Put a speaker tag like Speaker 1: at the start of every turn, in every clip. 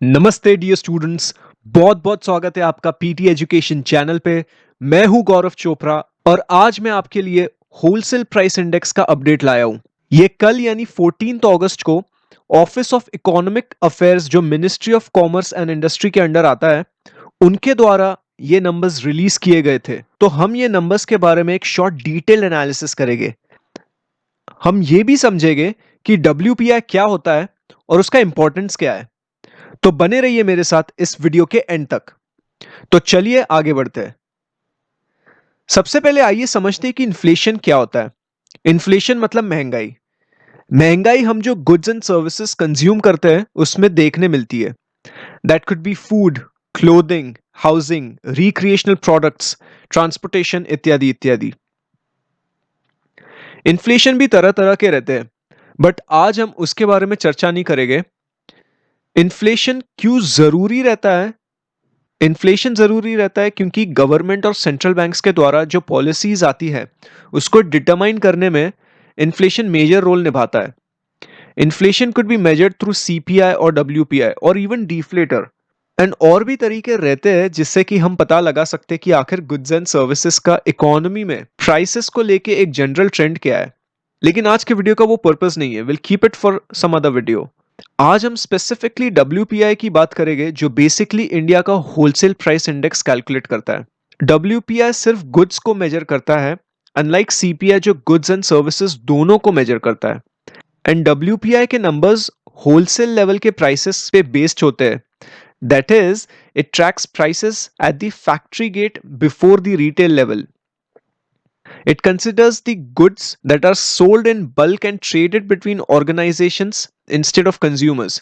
Speaker 1: नमस्ते dear students. बहुत बहुत स्वागत है आपका पीटी एजुकेशन चैनल पे। मैं हूं गौरव चोपड़ा और आज मैं आपके लिए होलसेल प्राइस इंडेक्स का अपडेट लाया हूं। ये कल यानी 14 अगस्त को ऑफिस ऑफ इकोनॉमिक अफेयर्स जो ministry of commerce and industry के अंडर आता है उनके द्वारा ये नंबर्स रिलीज किए गए थे। तो हम ये नंबर्स के बारे में एक शॉर्ट डिटेल एनालिसिस करेंगे। हम ये भी समझेंगे कि डब्ल्यूपीआई क्या होता है और उसका इंपॉर्टेंस क्या है। तो बने रहिए मेरे साथ इस वीडियो के एंड तक। तो चलिए आगे बढ़ते हैं। सबसे पहले आइए समझते हैं कि इन्फ्लेशन क्या होता है। इन्फ्लेशन मतलब महंगाई। महंगाई हम जो गुड्स एंड सर्विसेज कंज्यूम करते हैं उसमें देखने मिलती है। That could be food, clothing, housing, recreational products, transportation इत्यादि इत्यादि। इन्फ्लेशन भी तरह तरह के रहते हैं बट आज हम उसके बारे में चर्चा नहीं करेंगे। इन्फ्लेशन क्यों जरूरी रहता है? इन्फ्लेशन जरूरी रहता है क्योंकि गवर्नमेंट और सेंट्रल बैंक्स के द्वारा जो पॉलिसीज आती है उसको डिटरमाइन करने में इन्फ्लेशन मेजर रोल निभाता है। Inflation could be measured through CPI और डब्ल्यूपीआई और इवन डिफ्लेटर एंड और भी तरीके रहते हैं जिससे कि हम पता लगा सकते हैं कि आखिर गुड्स एंड सर्विसेज का इकोनॉमी में प्राइसेस को लेके एक जनरल ट्रेंड क्या है। लेकिन आज के वीडियो का वो पर्पस नहीं है। Will keep it for some other video. आज हम स्पेसिफिकली डब्ल्यूपीआई की बात करेंगे जो बेसिकली इंडिया का होलसेल प्राइस इंडेक्स कैलकुलेट करता है। डब्ल्यूपीआई सिर्फ गुड्स को मेजर करता है, अनलाइक सीपीआई जो गुड्स एंड सर्विसेज दोनों को मेजर करता है। एंड डब्ल्यूपीआई के नंबर्स होलसेल लेवल के प्राइसेस पे बेस्ड होते हैं। That is it tracks prices at the factory gate before the retail level. It considers the goods that are sold in bulk and traded between organizations instead of consumers.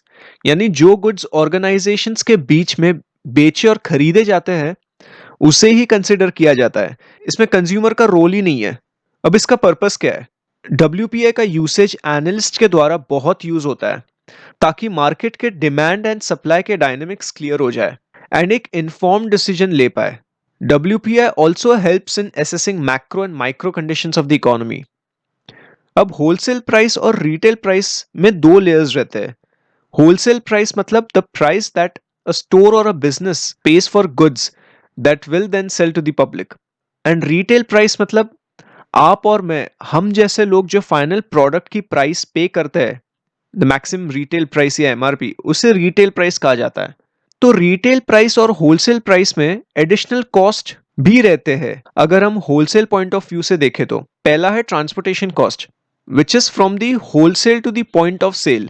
Speaker 1: यानी जो goods organizations के बीच में बेचे और खरीदे जाते हैं उसे ही कंसिडर किया जाता है। इसमें कंज्यूमर का रोल ही नहीं है। अब इसका पर्पस क्या है? WPI का यूसेज एनालिस्ट के द्वारा बहुत यूज होता है ताकि मार्केट के डिमांड एंड सप्लाई के डायनेमिक्स क्लियर हो जाए एंड एक इन्फॉर्म्ड डिसीजन ले पाए। WPI also helps in assessing macro and micro conditions of the economy. अब होलसेल प्राइस और रिटेल प्राइस में दो लेयर्स रहते हैं। होलसेल प्राइस मतलब the price that a store और a business pays for goods that will then sell to the public. And retail price मतलब आप और मैं, हम जैसे लोग जो फाइनल प्रोडक्ट की प्राइस पे करते हैं, द मैक्सिमम रिटेल प्राइस या एमआरपी, उसे रिटेल प्राइस कहा जाता है। तो रिटेल प्राइस और होलसेल प्राइस में एडिशनल कॉस्ट भी रहते हैं। अगर हम होलसेल पॉइंट ऑफ व्यू से देखें तो पहला है transportation cost which is from the wholesale to the point of sale.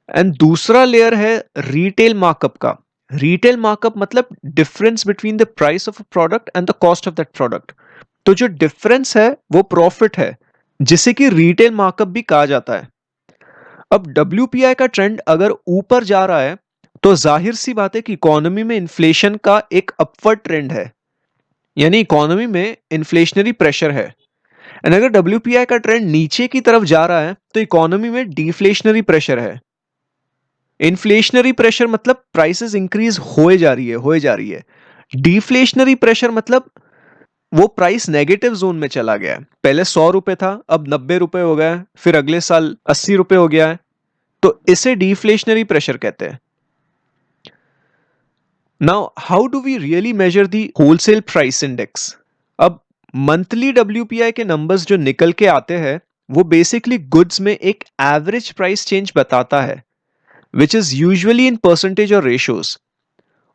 Speaker 1: And दूसरा लेयर है रिटेल मार्कअप का। रिटेल मार्कअप मतलब difference between the price of a product and the cost of that product. तो जो difference है वो profit है जिसे कि रिटेल मार्कअप भी कहा जाता है। अब डब्ल्यूपीआई का ट्रेंड अगर ऊपर जा रहा है तो जाहिर सी बात है कि इकोनॉमी में इन्फ्लेशन का एक अपवर्ड ट्रेंड है, यानी इकोनॉमी में इन्फ्लेशनरी प्रेशर है। एंड अगर डब्ल्यूपीआई का ट्रेंड नीचे की तरफ जा रहा है तो इकोनॉमी में डिफ्लेशनरी प्रेशर है। इन्फ्लेशनरी प्रेशर मतलब प्राइसेस इंक्रीज होए जा रही है। डिफ्लेशनरी प्रेशर मतलब वो प्राइस नेगेटिव जोन में चला गया है। पहले 100 रुपए था, अब 90 रुपए हो गया है, फिर अगले साल 80 रुपए हो गया है। तो इसे डिफ्लेशनरी प्रेशर कहते हैं। Now, how do we really measure the wholesale price index? अब मंथली WPI के नंबर्स जो निकल के आते हैं वो बेसिकली गुड्स में एक एवरेज प्राइस चेंज बताता है which is usually in percentage और रेशियोज।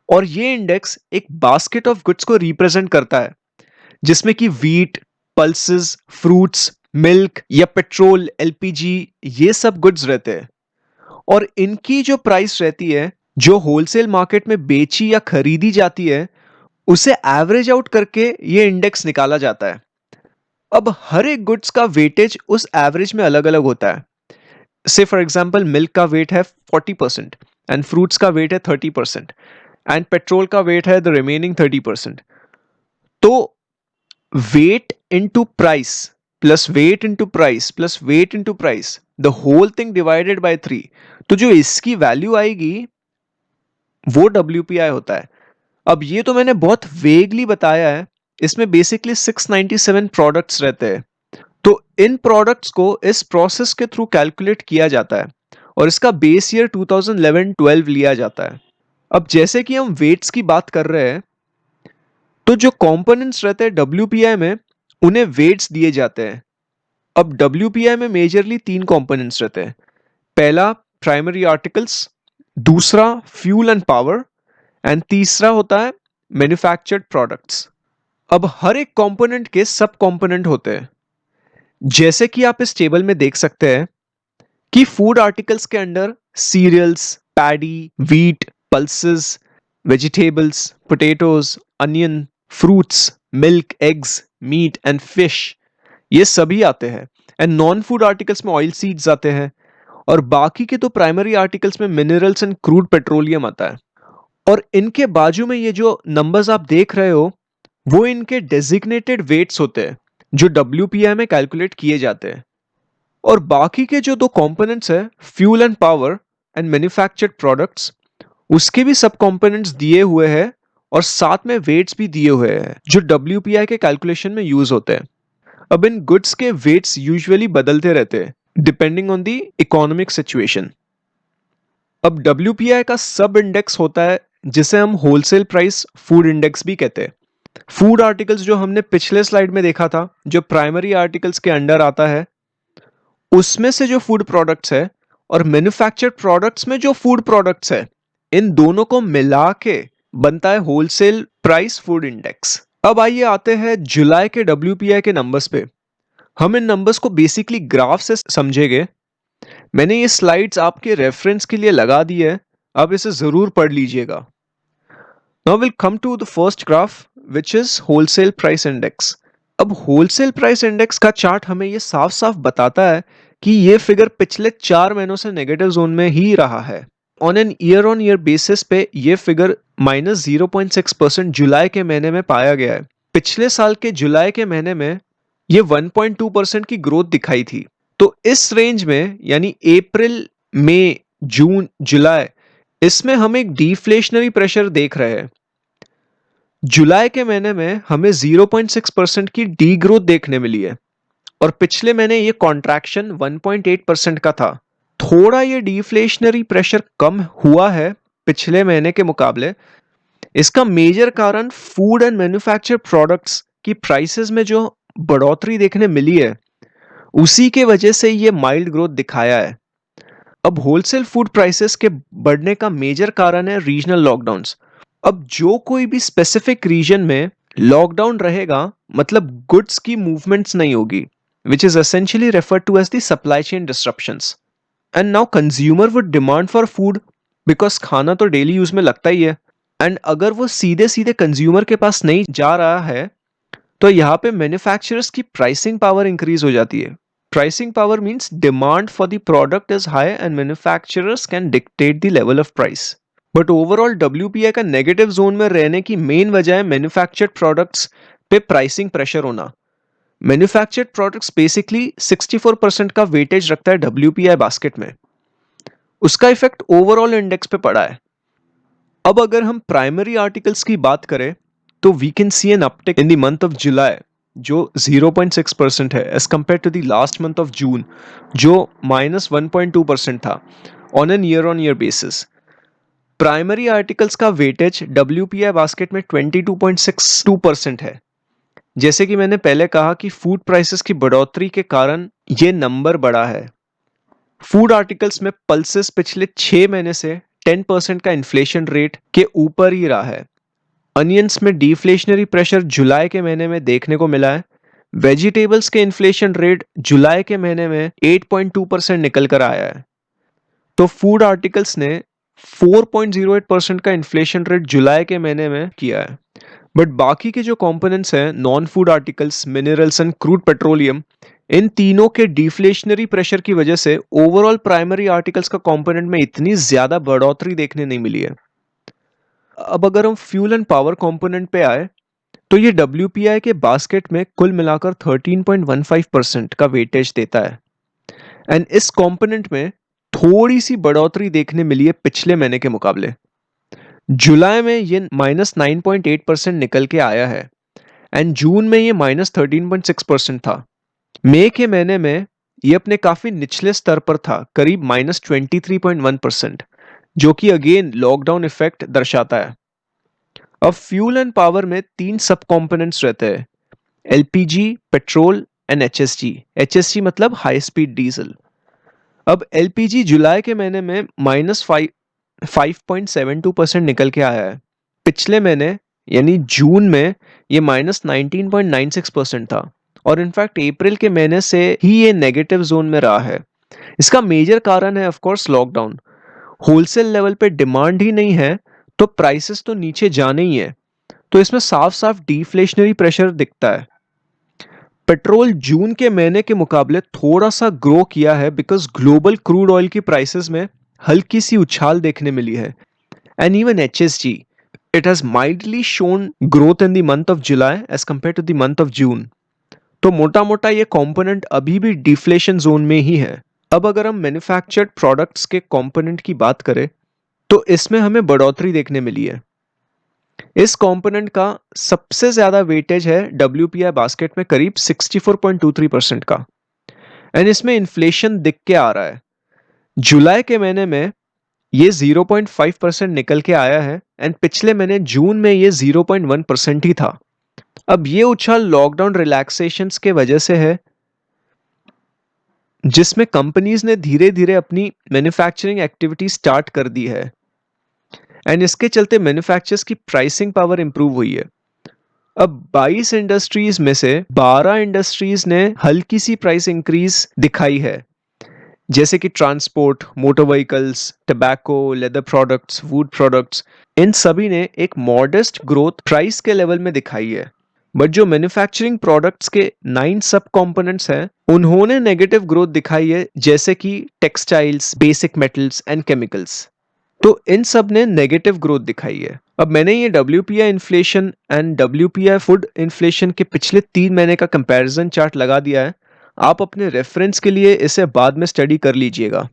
Speaker 1: और ये इंडेक्स एक बास्केट ऑफ गुड्स को रिप्रेजेंट करता है जिसमें कि व्हीट, पल्सेस, फ्रूट्स, मिल्क या पेट्रोल, एलपीजी, ये सब गुड्स रहते हैं। और इनकी जो प्राइस रहती है जो होलसेल मार्केट में बेची या खरीदी जाती है उसे एवरेज आउट करके ये इंडेक्स निकाला जाता है। अब हर एक गुड्स का वेटेज उस एवरेज में अलग अलग होता है। से फॉर एग्जांपल मिल्क का वेट है 40% एंड फ्रूट्स का वेट है 30% एंड पेट्रोल का वेट है द रिमेनिंग 30%। तो weight into price plus weight into price plus weight into price, the whole thing divided by 3, तो जो इसकी वैल्यू आएगी वो WPI होता है। अब ये तो मैंने बहुत वेगली बताया है। इसमें बेसिकली 697 प्रोडक्ट्स रहते हैं। तो इन प्रोडक्ट्स को इस प्रोसेस के थ्रू कैलकुलेट किया जाता है और इसका बेस ईयर 2011-12 लिया जाता है। अब जैसे कि हम वेट्स की बात कर रहे हैं, तो जो कंपोनेंट्स रहते हैं डब्ल्यूपीआई में, उन्हें वेट्स दिए जाते हैं। अब डब्ल्यूपीआई में मेजरली 3 कंपोनेंट्स रहते हैं। पहला प्राइमरी आर्टिकल्स, दूसरा फ्यूल एंड पावर, एंड तीसरा होता है मैन्युफैक्चर्ड प्रोडक्ट्स। अब हर एक कंपोनेंट के सब कंपोनेंट होते हैं। जैसे कि आप इस टेबल में देख सकते हैं कि फूड आर्टिकल्स के under cereals, paddy, wheat, pulses, vegetables, potatoes, onion, fruits, milk, eggs, meat and fish, ये सभी आते हैं। एंड नॉन फूड आर्टिकल्स में ऑयल सीड्स आते हैं, और बाकी के तो प्राइमरी आर्टिकल्स में मिनरल्स एंड क्रूड पेट्रोलियम आता है। और इनके बाजू में ये जो नंबर्स आप देख रहे हो, वो इनके डेजिग्नेटेड वेट्स होते हैं जो डब्ल्यूपीआई में कैलकुलेट किए जाते हैं। और बाकी के जो 2 कंपोनेंट्स है, fuel and power and manufactured products, उसके भी सब कंपोनेंट्स दिए हुए हैं और साथ में वेट्स भी दिए हुए हैं जो डब्ल्यूपीआई के कैलकुलेशन में यूज होते हैं। अब इन गुड्स के वेट्स यूजुअली बदलते रहते हैं depending on the economic situation. अब डब्ल्यूपीआई का सब इंडेक्स होता है जिसे हम होलसेल प्राइस फूड इंडेक्स भी कहते हैं। फूड आर्टिकल्स जो हमने पिछले स्लाइड में देखा था, जो प्राइमरी आर्टिकल्स के अंडर आता है, उसमें से जो फूड प्रोडक्ट्स है और मैन्युफैक्चर्ड प्रोडक्ट्स में जो फूड प्रोडक्ट्स है, इन दोनों को मिला के बनता है होलसेल प्राइस फूड इंडेक्स। अब आइए आते हैं जुलाई के डब्ल्यूपीआई के नंबर्स पे। हम इन नंबर्स को बेसिकली ग्राफ से समझेंगे। मैंने ये स्लाइड्स आपके रेफरेंस के लिए लगा दी है, आप इसे जरूर पढ़ लीजिएगा। Now will come to the first graph which is wholesale price index. अब होलसेल प्राइस इंडेक्स का चार्ट हमें ये साफ साफ बताता है कि ये फिगर पिछले 4 महीनों से नेगेटिव जोन में ही रहा है। ऑन ईयर बेसिस पे ये फिगर -0.6% जुलाई के महीने में पाया गया है। पिछले साल के जुलाई के महीने में ये 1.2% की ग्रोथ दिखाई थी। तो इस रेंज में, यानी अप्रैल, मई, जून, जुलाई, इसमें हम एक डिफ्लेशनरी प्रेशर देख रहे हैं। जुलाई के महीने में हमें 0.6% की डी ग्रोथ देखने मिली है, और पिछले महीने ये कॉन्ट्रैक्शन 1.8% का था। थोड़ा ये डिफ्लेशनरी प्रेशर कम हुआ है पिछले महीने के मुकाबले। इसका मेजर कारण फूड एंड मैन्युफैक्चर प्रोडक्ट्स की प्राइसेस में जो बढ़ोतरी देखने मिली है, उसी के वजह से ये माइल्ड ग्रोथ दिखाया है। अब होलसेल फूड प्राइसेस के बढ़ने का मेजर कारण है रीजनल लॉकडाउन्स। अब जो कोई भी स्पेसिफिक रीजन में लॉकडाउन रहेगा, मतलब गुड्स की मूवमेंट्स नहीं होगी, which is essentially referred to as the supply chain disruptions. And now consumer would demand for food because खाना तो डेली यूज में लगता ही है। एंड अगर वो सीधे सीधे कंज्यूमर के पास नहीं जा रहा है, तो यहाँ पे मैन्युफैक्चरर्स की प्राइसिंग पावर इंक्रीज हो जाती है। Pricing power means demand for the product is high and manufacturers can dictate the level of price. But overall WPI का नेगेटिव जोन में रहने की मेन वजह है मैन्युफैक्चर्ड प्रोडक्ट्स पे प्राइसिंग प्रेशर होना। मैन्युफैक्चर्ड प्रोडक्ट्स बेसिकली 64% का वेटेज रखता है डब्ल्यूपीआई बास्केट में। उसका इफेक्ट ओवरऑल इंडेक्स पे पड़ा है। अब अगर हम प्राइमरी आर्टिकल्स की बात करें, तो we can see an uptick in the month of July जो 0.6% है as compare to the last month of June जो -1.2% था on an year basis. Primary articles का वेटेज डब्ल्यूपीआई बास्केट में 22.62% है। जैसे कि मैंने पहले कहा कि फूड प्राइसेस की बढ़ोतरी के कारण ये नंबर बढ़ा है। फूड आर्टिकल्स में पल्सेस पिछले 6 महीने से 10% का इन्फ्लेशन रेट के ऊपर ही रहा है। अनियंस में डिफ्लेशनरी प्रेशर जुलाई के महीने में देखने को मिला है। वेजिटेबल्स के इन्फ्लेशन रेट जुलाई के महीने में 8.2% निकल कर आया है। तो फूड आर्टिकल्स ने 4.08% का इन्फ्लेशन रेट जुलाई के महीने में किया है। बट बाकी के जो कंपोनेंट्स हैं, non food articles, minerals and crude petroleum, इन तीनों के डिफ्लेशनरी प्रेशर की वजह से ओवरऑल प्राइमरी आर्टिकल्स का कंपोनेंट में इतनी ज्यादा बढ़ोतरी देखने नहीं मिली है। अब अगर हम फ्यूल एंड पावर कंपोनेंट पे आए, तो ये डब्ल्यूपीआई के बास्केट में कुल मिलाकर 13.15% का वेटेज देता है। एंड इस कंपोनेंट में थोड़ी सी बढ़ोतरी देखने मिली है पिछले महीने के मुकाबले। जुलाई में ये -9.8% निकल के आया है, एंड जून में ये -13.6% था। मई के महीने में ये अपने काफी निचले स्तर पर था, करीब -23.1%। जो कि अगेन लॉकडाउन इफेक्ट दर्शाता है। अब फ्यूल एंड पावर में 3 सब कंपोनेंट्स रहते हैं, LPG, petrol and HSG. HSG मतलब हाई स्पीड डीजल। अब एलपीजी जुलाई के महीने में -5.72% निकल के आया है। पिछले महीने यानी जून में ये -19.96% था और इनफैक्ट अप्रैल के महीने से ही ये नेगेटिव जोन में रहा है। इसका मेजर कारण है of course lockdown. Wholesale level पे डिमांड ही नहीं है तो प्राइसेस तो नीचे जाने ही है। तो इसमें साफ साफ डिफ्लेशनरी प्रेशर दिखता है। पेट्रोल जून के महीने के मुकाबले थोड़ा सा ग्रो किया है बिकॉज ग्लोबल क्रूड ऑयल की प्राइसेस में हल्की सी उछाल देखने मिली है। And even HSG, it has mildly shown growth in the month of July as compared to the month of June. तो मोटा मोटा ये कंपोनेंट अभी भी डिफ्लेशन जोन में ही है। अब अगर हम मैन्युफैक्चर्ड प्रोडक्ट्स के कंपोनेंट की बात करें तो इसमें हमें बढ़ोतरी देखने मिली है। इस कंपोनेंट का सबसे ज्यादा वेटेज है WPI बास्केट में करीब 64.23% का। एंड इसमें इन्फ्लेशन दिख के आ रहा है। जुलाई के महीने में ये 0.5% निकल के आया है एंड पिछले महीने जून में ये 0.1% ही था। अब ये उछाल लॉकडाउन रिलैक्सेशंस के वजह से है, जिसमें कंपनीज ने धीरे धीरे अपनी मैन्युफैक्चरिंग एक्टिविटी स्टार्ट कर दी है एंड इसके चलते मैन्युफैक्चरर्स की प्राइसिंग पावर इंप्रूव हुई है। अब 22 इंडस्ट्रीज में से 12 इंडस्ट्रीज ने हल्की सी प्राइस इंक्रीज दिखाई है, जैसे कि transport, motor vehicles, tobacco, leather products, wood products. इन सभी ने एक मॉडेस्ट ग्रोथ प्राइस के लेवल में दिखाई है। बट जो मैन्युफैक्चरिंग प्रोडक्ट्स के 9 सब कंपोनेंट्स हैं उन्होंने नेगेटिव ग्रोथ दिखाई है, जैसे कि textiles, basic metals and chemicals. तो इन सब ने नेगेटिव ग्रोथ दिखाई है। अब मैंने ये WPI inflation and WPI food inflation के पिछले 3 महीने का कंपैरिजन चार्ट लगा दिया है। आप अपने रेफरेंस के लिए इसे बाद में स्टडी कर लीजिएगा।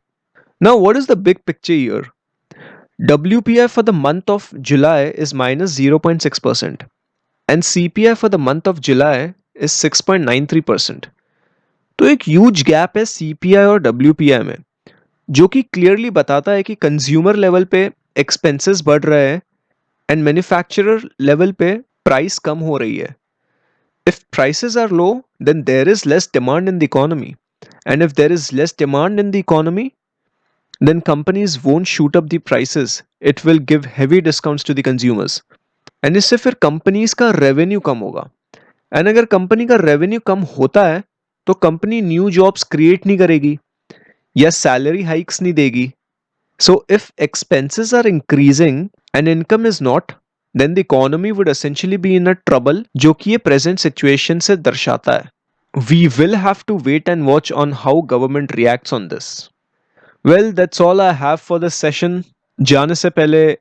Speaker 1: Now what is the big picture here? WPI for the month of July is -0.6% and CPI for the month of July is 6.93%. तो एक ह्यूज गैप है CPI और WPI में, जो कि क्लियरली बताता है कि कंज्यूमर लेवल पे एक्सपेंसेस बढ़ रहे हैं एंड मैन्युफैक्चरर लेवल पे प्राइस कम हो रही है। If prices are low, then there is less demand in the economy. And if there is less demand in the economy, then companies won't shoot up the prices. It will give heavy discounts to the consumers. And इससे फिर companies का revenue कम होगा। And अगर company का revenue कम होता है तो company new jobs create नहीं करेगी या सैलरी हाइक्स नहीं देगी। So if expenses are increasing and income is not, then the economy would essentially be in a trouble, जो कि ये present situation से दर्शाता है। We will have to wait and watch on how government reacts on this. Well, that's all I have for this session. जाने से पहले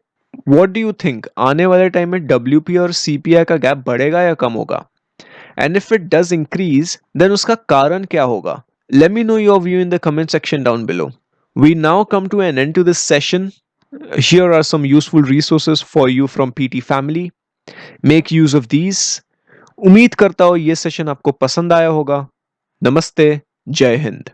Speaker 1: what do you think? आने वाले टाइम में WPI और CPI का गैप बढ़ेगा या कम होगा? And if it does increase, then उसका कारण क्या होगा? Let me know your view in the comment section down below. We now come to an end to this session. Here are some useful resources for you from PT family. Make use of these. उम्मीद करता हूँ ये session आपको पसंद आया होगा। नमस्ते, जय हिंद।